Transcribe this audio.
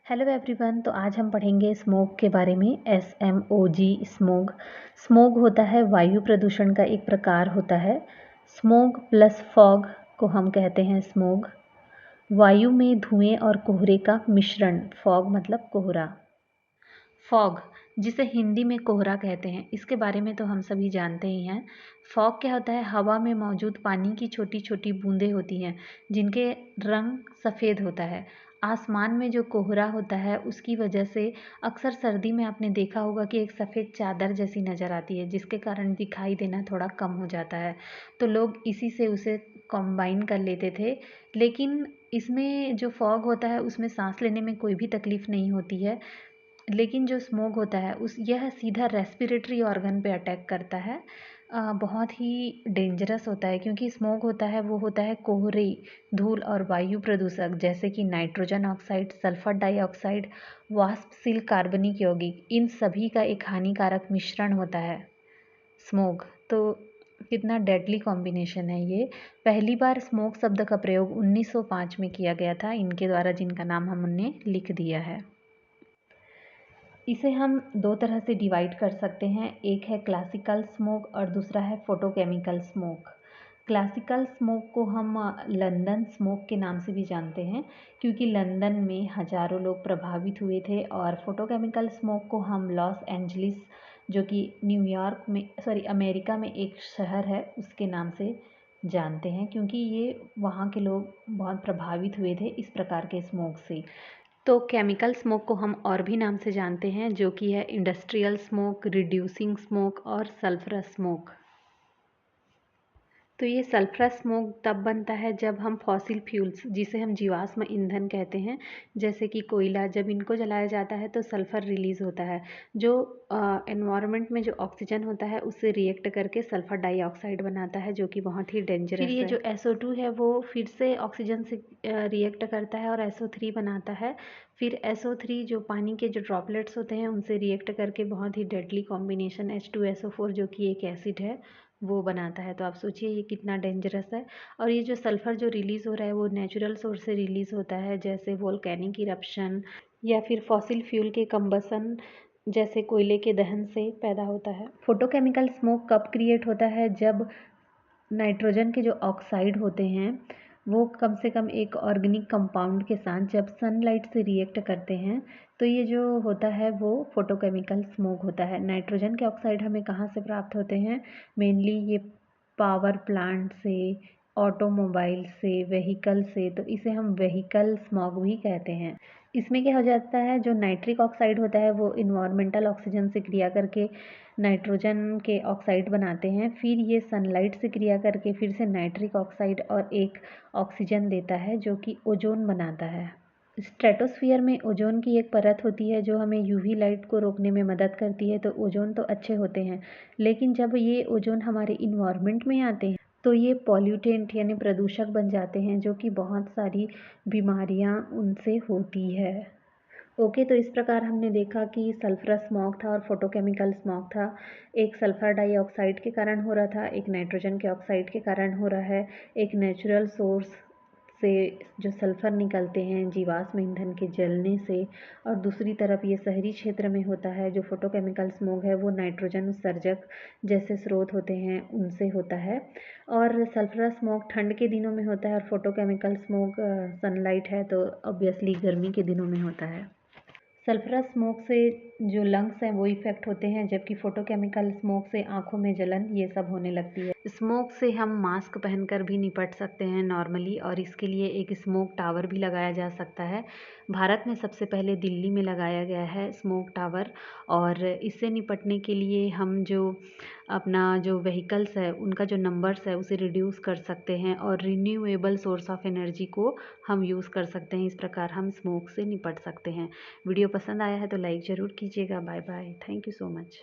Hello everyone. तो आज हम पढ़ेंगे स्मोग के बारे में। SMOG smog. स्मोग होता है वायु प्रदूषण का एक प्रकार होता है। स्मोग प्लस फॉग को हम कहते हैं स्मोग। वायु में धुएं और कोहरे का मिश्रण, फॉग मतलब कोहरा। फॉग, जिसे हिंदी में कोहरा कहते हैं, इसके बारे में तो हम सभी जानते ही हैं। फॉग क्या होता है? हवा में मौजूद पानी की छोटी छोटी बूंदें होती हैं जिनके रंग सफ़ेद होता है। आसमान में जो कोहरा होता है उसकी वजह से अक्सर सर्दी में आपने देखा होगा कि एक सफ़ेद चादर जैसी नज़र आती है, जिसके कारण दिखाई देना थोड़ा कम हो जाता है। तो लोग इसी से उसे कंबाइन कर लेते थे। लेकिन इसमें जो फॉग होता है उसमें सांस लेने में कोई भी तकलीफ़ नहीं होती है। लेकिन जो स्मोक होता है यह सीधा रेस्पिरेटरी ऑर्गन पे अटैक करता है। बहुत ही डेंजरस होता है, क्योंकि स्मोक होता है वो होता है कोहरे, धूल और वायु प्रदूषक जैसे कि नाइट्रोजन ऑक्साइड, सल्फर डाइऑक्साइड, वाष्पशील कार्बनिक यौगिक, इन सभी का एक हानिकारक मिश्रण होता है स्मोक। तो कितना डेडली कॉम्बिनेशन है ये। पहली बार स्मोक शब्द का प्रयोग 1905 में किया गया था इनके द्वारा, जिनका नाम हमने लिख दिया है। इसे हम दो तरह से डिवाइड कर सकते हैं। एक है क्लासिकल स्मोक और दूसरा है फोटोकेमिकल स्मोक। क्लासिकल स्मोक को हम लंदन स्मोक के नाम से भी जानते हैं, क्योंकि लंदन में हजारों लोग प्रभावित हुए थे। और फोटोकेमिकल स्मोक को हम लॉस एंजलिस, जो कि न्यूयॉर्क में अमेरिका में एक शहर है, उसके नाम से जानते हैं, क्योंकि ये वहाँ के लोग बहुत प्रभावित हुए थे इस प्रकार के स्मोक से। तो केमिकल स्मोक को हम और भी नाम से जानते हैं, जो कि है इंडस्ट्रियल स्मोक, रिड्यूसिंग स्मोक और सल्फरस स्मोक। तो ये सल्फरस स्मोक तब बनता है जब हम फॉसिल फ्यूल्स, जिसे हम जीवाश्म ईंधन कहते हैं, जैसे कि कोयला, जब इनको जलाया जाता है तो सल्फर रिलीज़ होता है, जो एनवायरनमेंट में जो ऑक्सीजन होता है उससे रिएक्ट करके सल्फर डाइऑक्साइड बनाता है, जो कि बहुत ही डेंजरस है। फिर ये जो SO2 है वो फिर से ऑक्सीजन से रिएक्ट करता है और SO3 बनाता है। फिर SO3 जो पानी के जो ड्रॉपलेट्स होते हैं उनसे रिएक्ट करके बहुत ही डेडली कॉम्बिनेशन H2SO4, जो कि एक एसिड है, वो बनाता है। तो आप सोचिए ये कितना डेंजरस है। और ये जो सल्फ़र जो रिलीज़ हो रहा है वो नेचुरल सोर्स से रिलीज़ होता है, जैसे वोल्केनिक इरप्शन या फिर फॉसिल फ्यूल के कंबसन, जैसे कोयले के दहन से पैदा होता है। फोटोकेमिकल स्मोक कब क्रिएट होता है? जब नाइट्रोजन के जो ऑक्साइड होते हैं वो कम से कम एक ऑर्गेनिक कंपाउंड के साथ जब सनलाइट से रिएक्ट करते हैं, तो ये जो होता है वो फोटोकेमिकल स्मोक होता है। नाइट्रोजन के ऑक्साइड हमें कहाँ से प्राप्त होते हैं? मेनली ये पावर प्लांट से, ऑटोमोबाइल से, व्हीकल से। तो इसे हम व्हीकल स्मॉग भी कहते हैं। इसमें क्या हो जाता है, जो नाइट्रिक ऑक्साइड होता है वो इन्वायरमेंटल ऑक्सीजन से क्रिया करके नाइट्रोजन के ऑक्साइड बनाते हैं। फिर ये सनलाइट से क्रिया करके फिर से नाइट्रिक ऑक्साइड और एक ऑक्सीजन देता है, जो कि ओजोन बनाता है। स्ट्रेटोस्फियर में ओजोन की एक परत होती है जो हमें यूवी लाइट को रोकने में मदद करती है। तो ओजोन तो अच्छे होते हैं, लेकिन जब ये ओजोन हमारे इन्वायरमेंट में आते हैं तो ये पॉल्यूटेंट यानी प्रदूषक बन जाते हैं, जो कि बहुत सारी बीमारियां उनसे होती है। ओके, तो इस प्रकार हमने देखा कि सल्फरस स्मॉग था और फोटोकेमिकल स्मॉग था। एक सल्फर डाइऑक्साइड के कारण हो रहा था, एक नाइट्रोजन के ऑक्साइड के कारण हो रहा है। एक नेचुरल सोर्स से जो सल्फर निकलते हैं जीवाश्म ईंधन के जलने से, और दूसरी तरफ ये शहरी क्षेत्र में होता है। जो फोटोकेमिकल स्मोग है वो नाइट्रोजन उत्सर्जक जैसे स्रोत होते हैं उनसे होता है। और सल्फरस स्मोग ठंड के दिनों में होता है और फोटोकेमिकल स्मोग सनलाइट है तो ऑब्वियसली गर्मी के दिनों में होता है। सल्फरस स्मोक से जो लंग्स हैं वो इफ़ेक्ट होते हैं, जबकि फोटोकेमिकल स्मोक से आंखों में जलन ये सब होने लगती है। स्मोक से हम मास्क पहनकर भी निपट सकते हैं नॉर्मली, और इसके लिए एक स्मोक टावर भी लगाया जा सकता है। भारत में सबसे पहले दिल्ली में लगाया गया है स्मोक टावर। और इससे निपटने के लिए हम जो अपना जो व्हीकल्स है उनका जो नंबर्स है उसे रिड्यूस कर सकते हैं, और रिन्यूएबल सोर्स ऑफ एनर्जी को हम यूज़ कर सकते हैं। इस प्रकार हम स्मोक से निपट सकते हैं। वीडियो पसंद आया है तो लाइक ज़रूर कीजिएगा। Bye bye, thank you so much.